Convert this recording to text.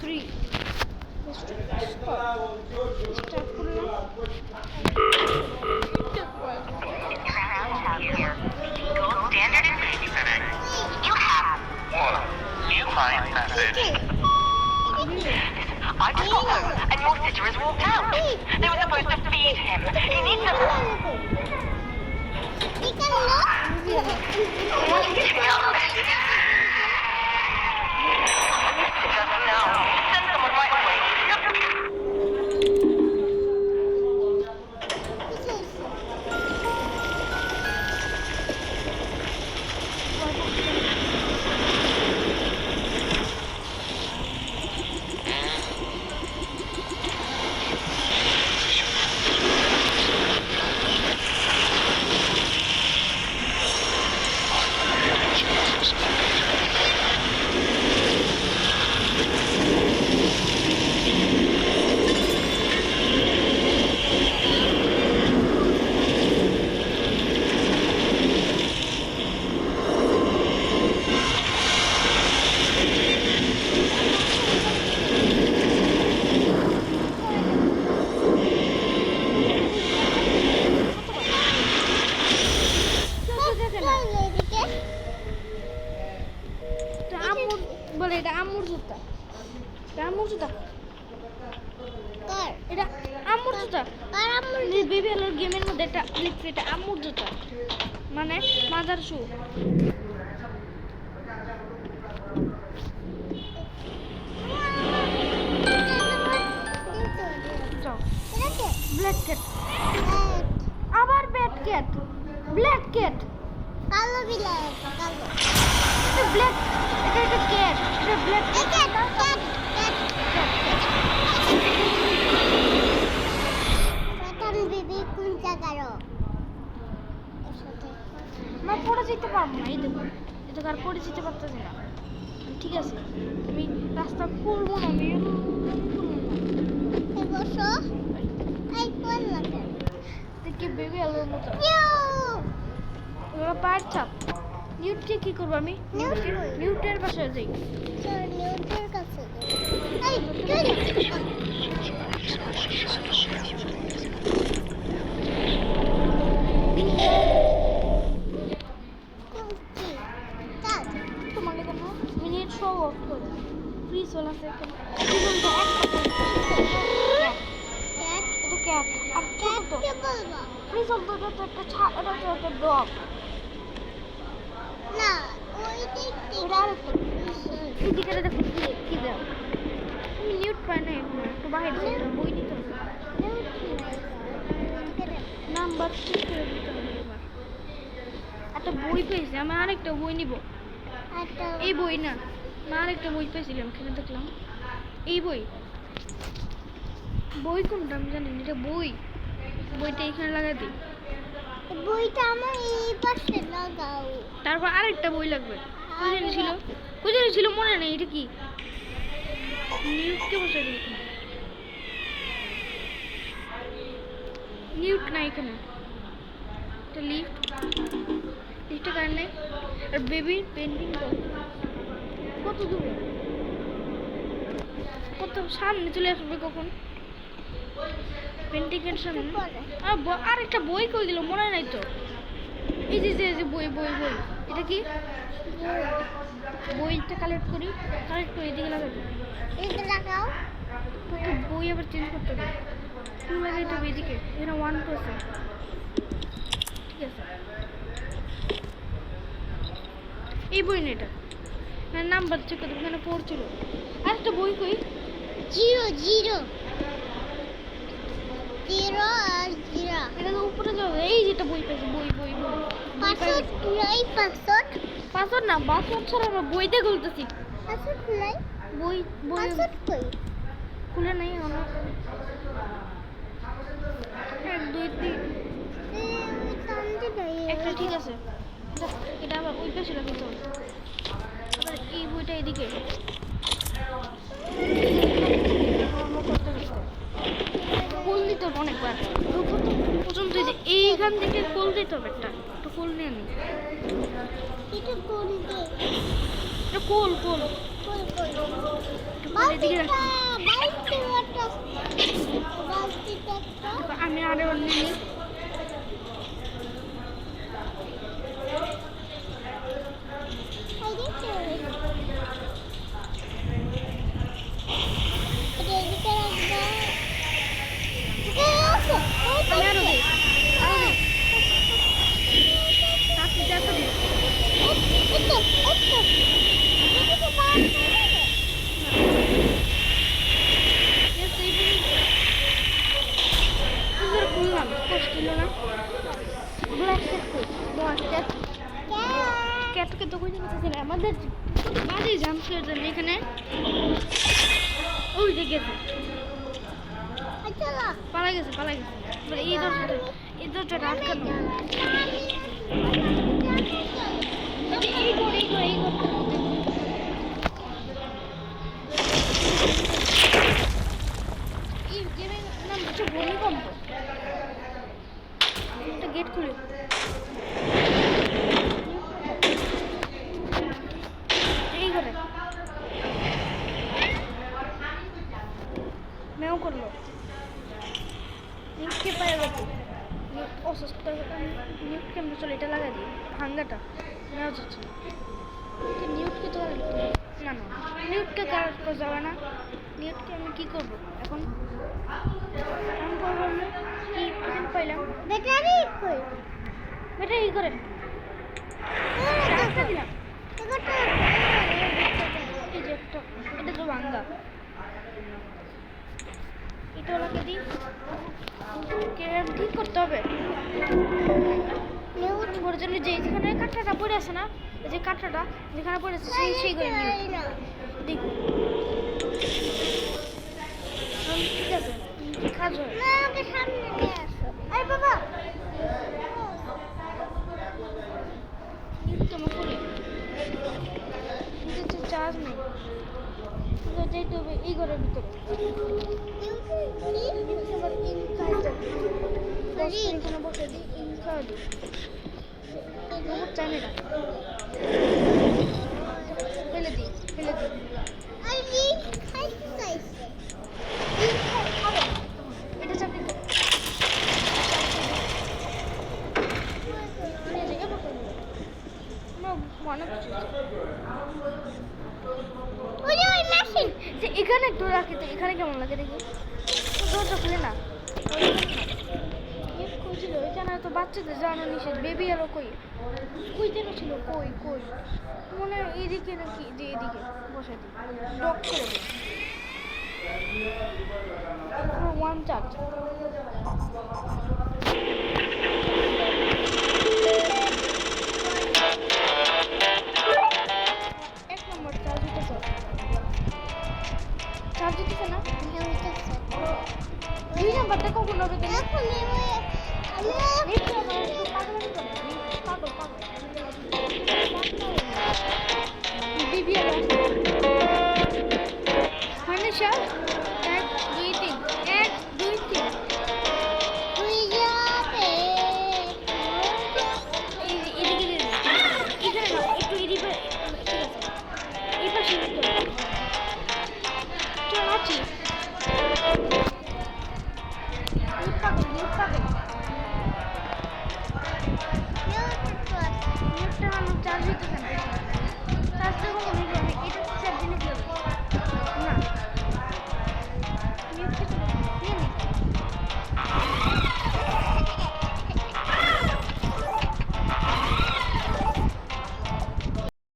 3 start করলাম। Standard and baby settings. You have one new client message. I just got home and your sitter has walked out. They were supposed to feed him. He needs a... Just now. Send someone right away. বলে এটা আম্মুর জুতা, এটা আম্মুর জুতা, এটা আম্মুর জুতা। বেবি হলোর গেমের মধ্যে এটা লিখছে এটা আম্মুর জুতা, মানে মাদার শু। ব্ল্যাক ক্যাট, আবার ব্যাড ক্যাট, ব্ল্যাক ক্যাট, কালো বিলাই, কালো। এটা ব্ল্যাক, এটা ক্যাট, এটা ব্ল্যাক ক্যাট, ক্যাট। প্রথম বেবি কোন জায়গারও? না পড়ে যেতে পারবো না, এই দেখো এটা আর পড়ে যেতে পারতেছি না। ঠিক আছে আমি রাস্তা করবো না, আমি বসো। এই কোন লাগে? দেখি বেবি আলোর মতো ওরা পায়ের ছাপ। নিউটকে কি করবো আমি? নিউটের পাশে যাই। নিউটের কাছে তোমাকে দেখো মিনিট শো অফ করে ফ্রি চলে আসে এখানে। ক্যাট আর ছোট তো ফ্রি চলতো, এটা তো একটা এটা তো একটা ডগ না, ওই দেখতে এটা আরেকটা এদিকে দেখো কি দাও। আমি নিউট পাই না এখন, একটু বাইরে যাই, বই নিতে হবে। নাম্বার ঠিক করে দিতে হবে এবার। একটা বই পেয়েছি, আমি আরেকটা বই নিব। এই বই না, না আরেকটা বই পেয়েছিলাম, এখানে দেখলাম এই বই। বই কোনটা আমি জানি না, এটা বই। বইটা এখানে লাগাই দিই। বইটা আমার এই পাশে লাগাও। তারপর আরেকটা বই লাগবে। কই জানি ছিল মনে নেই। এটা কি নিউটকে বসে দিই? নিউট না এখানে, এটা লিফট, লিফটে কারেন্ট নেই। আর বেবি পেন্টিং কত দূরে, কত সামনে চলে আসবে কখন পেন্টিংয়ের সামনে। আর একটা বই কই গেল মনে নাই তো। এই যে বই বই বই, এটা কি? বইটা কালেক্ট করি, এদিকে লাগাবো। এটা লাগাও। তোকে বই আবার চেঞ্জ করতে হবে, তুই লাগাইতে হবে এদিকে। এখানে 1%, ঠিক আছে। এই বই না, এটা নাম্বার চেক করতে এখানে পড়ছিল। আর একটা বই কই? 0 0 0 আর 0। এটা তো উপরে যাবে। এই যেটা বই পেয়েছি, বই বই বই। পাসওয়ার্ড নাই, পাসওয়ার্ড না, পাসওয়ার্ড ছাড়া আমরা বইতে খুলতেছি। পাসওয়ার্ড নাই, বই বই পাসওয়ার্ড কই? খুলে নাই অনেক। 1 2 3 একটা ঠিক আছে। এটা আবার ওই পাশে রাখতে হবে। আবার এই বইটা এদিকে কোল দিতে হবে অনেকবার পর্যন্ত। এইখান থেকে কোল দিতে হবে, একটা কোল নিয়ে নি। এটা কোন দে? কোল কোল কোল এদিকে রাখছি। বালতি ওটা বালতিটা দেখো, আমি আরো অন্য নিই। আমি আরো দিই, আরো দিই। আপনি দেখো দিই। খুললাম, কষ্ট ছিল না। কেটকে তো বুঝতে পারছিল আমাদের বাড়ি জামশের জন্য এখানে ওই যে গেছে, পালা গেছে, পালা গেছে। এবার এই দরজাটা আটকানো। এই করে, এই করে, এই করতে হবে। এই গেমের নাম হচ্ছে ভূমিকম্প। একটা গেট খুলে এই করে মেও করলো। নিউটকে পায়ে গেছে, অসুস্থ। নিউট কেমন চলে, এটা লাগা দিই ভাঙ্গাটা নেওয়া যাচ্ছে না। নিউটকে তো না না, নিউটকে কাজ করা যাবে না। নিউটকে আমি কী করবো এখন? আমি করবো না কি পাইলাম ব্যাটারি কই? এটা এই করে রাখতে দিলাম। এই যে একটা, এটা তো ভাঙ্গা, এটা ওনাকে দিই। ঠিক করতে হবে ওর জন্য। যে যেখানে কাঁটাটা পড়ে আছে না, এই যে কাঁটাটা যেখানে পড়ে আছে সেই করে নিয়ে দেখ। ঠিক আছে, কাজ হয়। সামনে নিয়ে আসো। আরে বাবা তোমার করে চার্জ নেই, যেতে হবে এই ঘরের ভিতরে। এখানে বসে দিই, ইন খাওয়া দিই। চাই না, ফেলে দিই, ফেলে দিই। এটা চাকরি মনে করছি যে এখানে একটু রাখি, তো এখানে কেমন লাগে দেখি। দরজা খুলে না, খুঁজছিল এখানে তো বাচ্চাদের জানো নিষেধ। বেবি আরো কই কই যেন ছিল, কই কই মনে হয় এদিকে নাকি, যে এদিকে বসে দিই, ডক করে দিই। ওয়ান চার্জ এক নম্বর চার্জ দিতেছে, চার্জ দিতেছে না। দুই নাম্বারটা কখন হবে? মানে সব 1 2 3 1 2 3 এদিকে দিয়ে এখানে না, একটু এদিকে। ঠিক আছে, এই পাশে চল আছি।